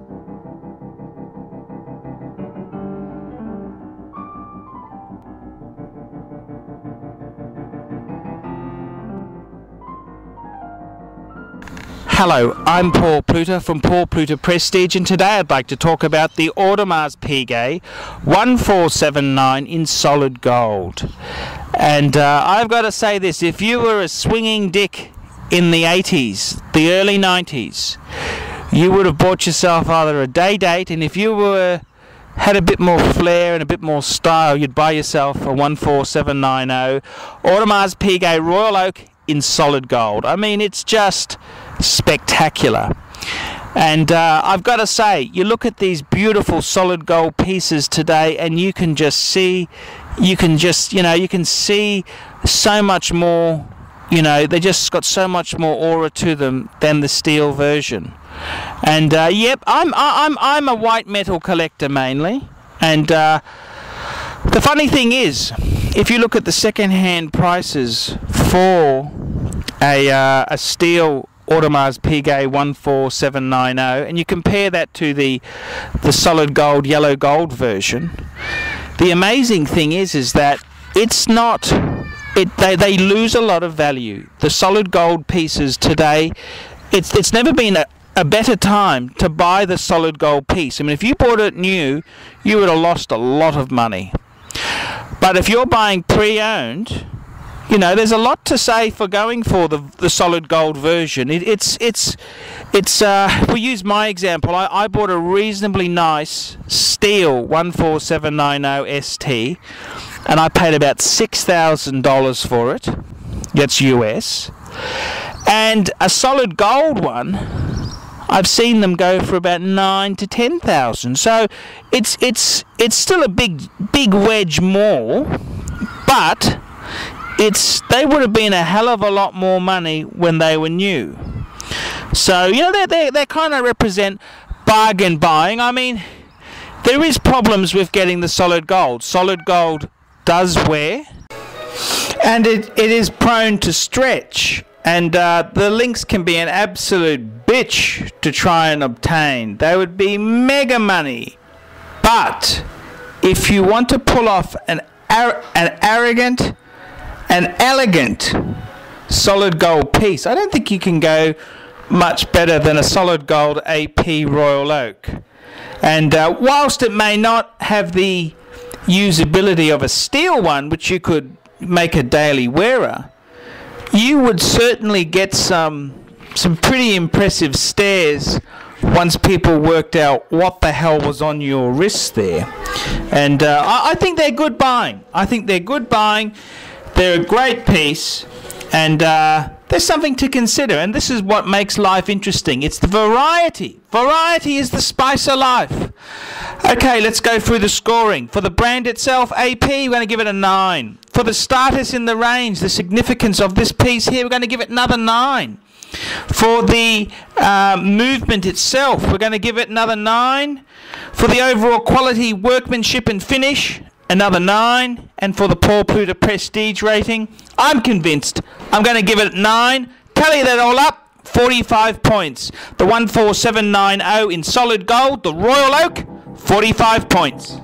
Hello, I'm Paul Pluta from Paul Pluta Prestige, and today I'd like to talk about the Audemars Piguet 1479 in solid gold. And I've got to say this, if you were a swinging dick in the 80s, the early 90s, you would have bought yourself either a day date, and if you had a bit more flair and a bit more style, you'd buy yourself a 14790 Audemars Piguet Royal Oak in solid gold. I mean, it's just spectacular. And I've got to say, you look at these beautiful solid gold pieces today and you can just see, you can see so much more, they just got so much more aura to them than the steel version. And yep, I'm a white metal collector mainly. And the funny thing is, if you look at the second-hand prices for a steel Audemars Piguet 14790 and you compare that to the solid gold, yellow gold version, the amazing thing is that it's not, they lose a lot of value. The solid gold pieces today, it's never been a better time to buy the solid gold piece. I mean, if you bought it new, you would have lost a lot of money. But if you're buying pre-owned, there's a lot to say for going for the solid gold version. We'll use my example. I bought a reasonably nice steel 14790 ST, and I paid about $6,000 for it. That's US. And a solid gold one, I've seen them go for about $9,000 to $10,000. So it's still a big wedge more, but they would have been a hell of a lot more money when they were new. So they kind of represent bargain buying. I mean, there is problems with getting the solid gold. Solid gold does wear, and it is prone to stretch. And the links can be an absolute bitch to try and obtain. They would be mega money. But if you want to pull off an arrogant and elegant solid gold piece, I don't think you can go much better than a solid gold AP Royal Oak. And whilst it may not have the usability of a steel one, which you could make a daily wearer, you would certainly get some pretty impressive stares once people worked out what the hell was on your wrist there. And I think they're good buying. They're a great piece, and there's something to consider, and this is what makes life interesting. It's the variety. Variety is the spice of life. Okay, let's go through the scoring. For the brand itself, AP, we're going to give it a 9. For the status in the range, the significance of this piece here, we're going to give it another 9. For the movement itself, we're going to give it another 9. For the overall quality, workmanship and finish, another 9. And for the Paul Pluta Prestige rating, I'm convinced I'm going to give it 9. Tally that all up, 45 points. The 14790 in solid gold, the Royal Oak, 45 points.